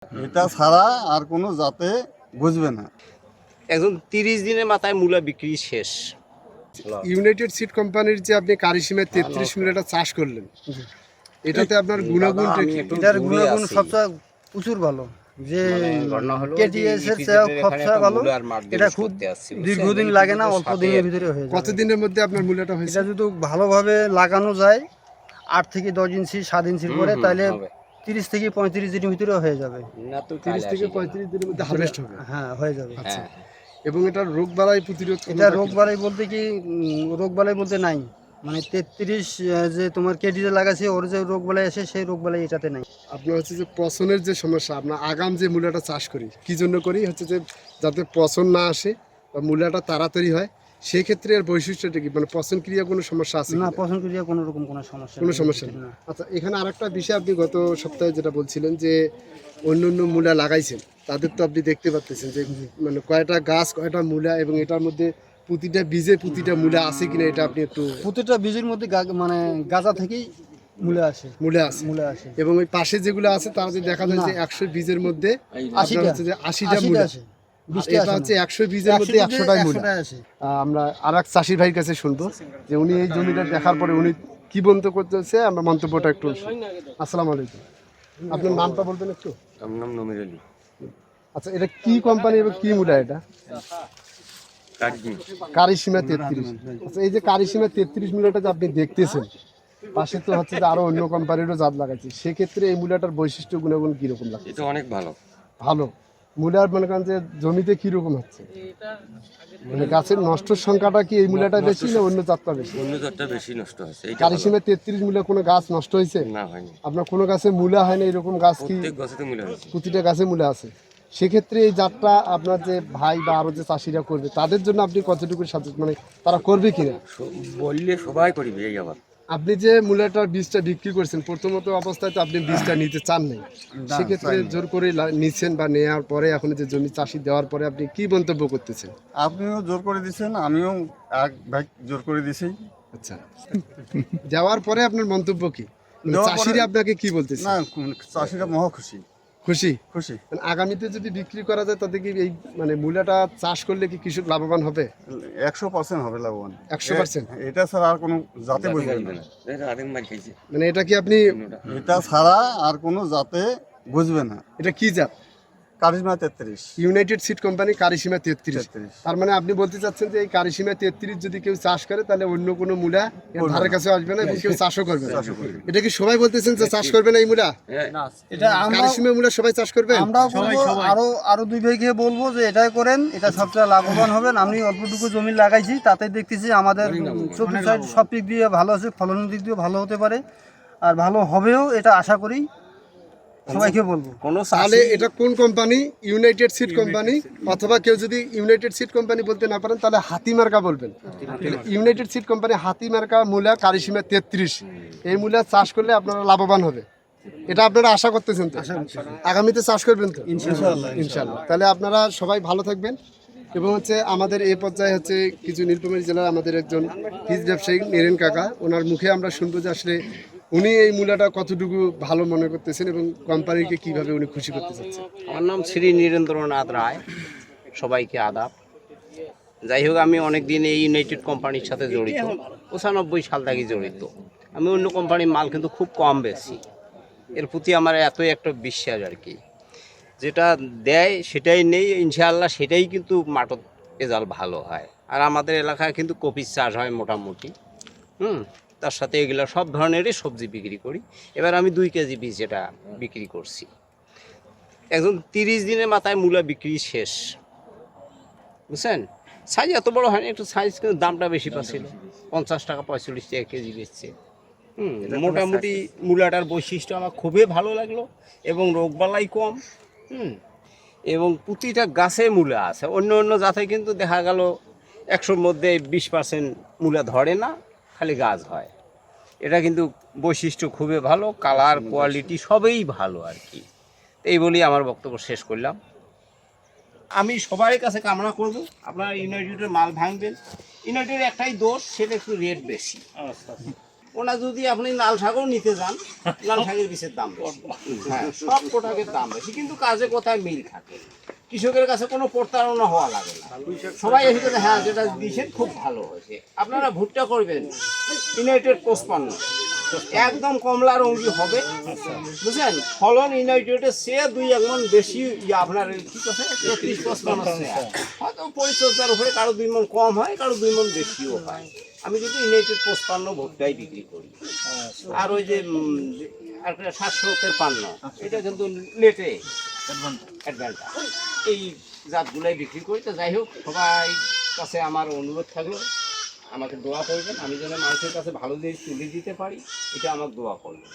এটা ছাড়া আর কোনো জাতে বুঝবে না। একদম 30 দিনের মাথায় মূলা বিক্রি শেষ। ইউনাইটেড সিড কোম্পানির যে আপনি কারিশিমের 33 মিলিটা চাষ করলেন, এটাতে আপনার গুণাগুণটা কি? এটার গুণাগুণ সবচেয়ে প্রচুর ভালো, যে কেটিএস এর চেয়েও সবচেয়ে ভালো। এটা খুব দীর্ঘদিন লাগে না, অল্প দিনের ভিতরে হয়ে যায়। কতদিনের মধ্যে আপনার মূলাটা হয়েছে? এটা যদি ভালোভাবে লাগানো যায় 8 থেকে 10 ইঞ্চি 7 ইঞ্চির পরে, তাহলে 30 থেকে 35 দিনের ভিতরে হয়ে যাবে। 30 থেকে 35 দিনের মধ্যে হারভেস্ট হবে। হ্যাঁ, হয়ে যাবে। আচ্ছা, এবং এটা রোগবালাই প্রতিরোধ, এটা রোগবালাই বলতে কি, রোগবালাই বলতে নাই, মানে 33 যে তোমার কেটিতে লাগাছে ওর যে রোগবালাই আসে সেই রোগবালাই এটাতে নাই। আপনার হচ্ছে যে পচনের যে সমস্যা, আপনার আগাম যে মূলাটা চাষ করি কি জন্য করি, হচ্ছে যে যাতে পচন না আসে বা মূলাটা তাড়াতাড়ি হয়। সেই ক্ষেত্রে এর বৈশিষ্ট্যটা কি, মানে পচন ক্রিয়া কোনো সমস্যা আছে না, কিনা? পছন্দ করিয়া কোনো রকম কোনো সমস্যা নেই। না। আচ্ছা, এখানে আরেকটা বিষয় আপনি গত সপ্তাহে যেটা বলছিলেন যে অন্য অন্য মূলা লাগাইছেন, তাদের তো আপনি দেখতে পাচ্ছেন যে মানে কয়টা গাছ কয়টা মূলা, এবং এটার মধ্যে প্রতিটা বীজে প্রতিটা মূলা আছে কিনা এটা আপনি একটু। প্রতিটা বীজের মধ্যে মানে গাজা থেকেই মূলে আসে। এবং ওই পাশে যেগুলো আছে তারা যে দেখা যায় যে 100 বীজের মধ্যে আপনার হচ্ছে যে 80টা মূলা আসে। এটা হচ্ছে 100 বীজের মধ্যে 100টাই মূলা আসে। আমরা আরেক চাষি ভাইয়ের কাছে শুনবো যে উনি এই জমিটা দেখার পরে উনি কি মন্তব্য করতেছে, আমরা মন্তব্যটা একটু শুনি। আসসালামু আলাইকুম, আপনার নামটা বলবেন একটু? আমার নাম নমির আলী। আচ্ছা, এটা কি কোম্পানি এবং কি মূলা? এটা কারিশিমা 33। আচ্ছা, এই যে কারিশিমা 33 মূলাটা যে আপনি দেখতেছেন, পাশে তো হচ্ছে যে আরো অন্য কোম্পানিরও জাত লাগাচ্ছে, সেক্ষেত্রে এই মূলাটার বৈশিষ্ট্য গুণাগুণ কিরকম লাগছে? এটা অনেক ভালো। ভালো মূলার মনে করেন যে জমিতে কিরকম হচ্ছে, মানে গাছের নষ্টের সংখ্যাটা কি এই মূলাটা বেশি না অন্য জাতটা বেশি? অন্য জাতটা বেশি নষ্ট হয়েছে। কারিশিমা 33 মূলা কোনো গাছ নষ্ট হয়েছে না, হয়নি। আপনার কোনো গাছে মূলা হয় না এরকম গাছ কি? প্রত্যেক গাছেতে মূলা হয়েছে। প্রতিটা গাছে মূলা আছে। সেক্ষেত্রে এই জাতটা আপনার যে ভাই বা আরো যে চাষিরা করবে তাদের জন্য আপনি কতটুকু সাজেস্ট, মানে তারা করবে কিনা? বললে সবাই করবে। এই আবার আপনি যে মূলাটার বীজটা বিক্রি করছেন, প্রথমত অবস্থায় তো আপনি বীজটা নিতে চান নাই, সেক্ষেত্রে জোর করে নিচ্ছেন বা নেওয়ার পরে এখন যে জমি চাষি দেওয়ার পরে আপনি কি মন্তব্য করতেছেন? আপনিও জোর করে দিচ্ছেন, আমিও এক ভাই জোর করে দিছি। আচ্ছা, দেওয়ার পরে আপনার মন্তব্য কি? চাষিরা আপনাকে কি বলতেছে? না, চাষিরা মহা খুশি। খুশি? খুশি। আগামীতে যদি বিক্রি করা যায় তাতে কি এই মানে মূলাটা চাষ করলে কি কৃষক লাভবান হবে? 100% হবে লাভবান। 100%? এটা ছাড়া আর কোনো জাতে বুঝবে না। মানে এটা কি আপনি, এটা ছাড়া আর কোনো জাতে বুঝবে না। এটা কি জাত? Karishma 33। United seed company Karishma 33। তার মানে আপনি বলতে চাচ্ছেন যে এই কারিশিমা 33 যদি কেউ চাষ করে তাহলে অন্য কোনো মূলা এর ধারের কাছে আসবে না এবং কেউ চাষও করবে না। এটা কি সবাই বলতেছেন যে চাষ করবে না এই মূলা? এটা কারিশিমা মূলা সবাই চাষ করবে? আমরাও আরো 2 ভাইকে বলবো যে এটাই করেন, এটা সবচেয়ে লাভবান হবেন। আমি অল্পটুকু জমি লাগাইছি, তাতে দেখতেছি আমাদের চতুর্থ সাইড সব দিক দিয়ে ভালো আছে, ফলনের দিক দিয়ে ভালো হতে পারে আর ভালো হবেও, এটা আশা করি সবাইকে বলবো। তাহলে এটা কোন কোম্পানি? ইউনাইটেড সিড কোম্পানি, অথবা কেউ যদি ইউনাইটেড সিড কোম্পানি বলতে না পারেন তাহলে হাতিমার্কা বলবেন। ইউনাইটেড সিড কোম্পানি হাতিমার্কা মূলা কারিশিমা 33, এই মূলা চাষ করলে আপনারা লাভবান হবে, এটা আপনারা আশা করতেছেন তো? আগামীতে চাষ করবেন তো? ইনশাআল্লাহ। তাহলে আপনারা সবাই ভালো থাকবেন। এবং হচ্ছে আমাদের এই পর্যায়ে হচ্ছে কিছু নীলফামারী জেলার আমাদের একজন বীজ ব্যবসায়ী নীরেন কাকা, ওনার মুখে আমরা শুনবো যে আসলে উনি এই মূলাটা কতটুকু ভালো মনে করতেছেন এবং কোম্পানিকে কিভাবে উনি খুশি করতে চাচ্ছেন। আমার নাম শ্রী নীরেন্দ্রনাথ রায়। সবাইকে আদাব। যাই হোক, আমি অনেক দিন এই ইউনাইটেড কোম্পানির সাথে জড়িত, 95 সাল থেকে জড়িত। আমি অন্য কোম্পানির মাল কিন্তু খুব কম বেশি। এর প্রতি আমার এতই একটা বিশ্বাস আর কি, যেটা দেয় সেটাই নেই, ইনশাআল্লাহ সেটাই কিন্তু মাঠত রেজাল্ট ভালো হয়। আর আমাদের এলাকায় কিন্তু কপির চাষ হয় মোটামুটি, তার সাথে এগুলো সব ধরনেরই সবজি বিক্রি করি। এবার আমি 2 কেজি বীজ এটা বিক্রি করছি। একদম 30 দিনের মাথায় মূলা বিক্রি শেষ, বুঝছেন? সাইজ এত বড় হয়নি, একটু সাইজ, কিন্তু দামটা বেশি পাচ্ছিল। 50 টাকা 45 টাকা কেজি বেচছে। মোটামুটি মূলাটার বৈশিষ্ট্য আমার খুবই ভালো লাগলো, এবং রোগবালাই কম, এবং প্রতিটা গাছে মূলা আছে। অন্য অন্য জাতে কিন্তু দেখা গেল 100-র মধ্যে 20% মূলা ধরে না, খালি গাছ হয়। এটা কিন্তু বৈশিষ্ট্য খুবই ভালো, কালার কোয়ালিটি সবই ভালো আর কি। এই বলেই আমার বক্তব্য শেষ করলাম। আমি সবার কাছে কামনা করব আপনারা ইউনাইটেডের মাল ভাঙবেন। ইউনাইটেডের একটাই দোষ, সেটা একটু রেট বেশি। ওনা যদি আপনি লাল শাকও নিতে যান, লাল শাকের বীজের দাম বেশি, হ্যাঁ সব প্রোডাক্টের দাম বেশি, কিন্তু কাজে কোথায় মিল থাকে। কৃষকের কাছে কোনো প্রতারণা হওয়া লাগে না, সবাই এসে বলে, হ্যাঁ যেটা দিয়েছেন খুব ভালো হয়েছে। আপনারা ভুট্টা করবেন ইউনাইটেড 55, একদম কমলা রঙি হবে, বুঝলেন? ফলন ইউনাইটেডের সে 2-1 মণ বেশি, আপনার কি আছে 33-55, হয়তো পরিচর্যার উপরে কারো 2 মণ কম হয়, কারো 2 মণ বেশিও হয়। আমি কিন্তু ইউনাইটেড 55 ভুট্টাই বিক্রি করি। আর ওই যে একটা 753, এটা কিন্তু নেটে অ্যাডভান্টা, এই জাতগুলাই বিক্রি করি। তো যাই হোক, সবাই কাছে আমার অনুরোধ থাকলো আমাকে দোয়া করবেন, আমি যেন মানুষের কাছে ভালো জিনিস তুলে দিতে পারি, এটা আমার দোয়া করবেন।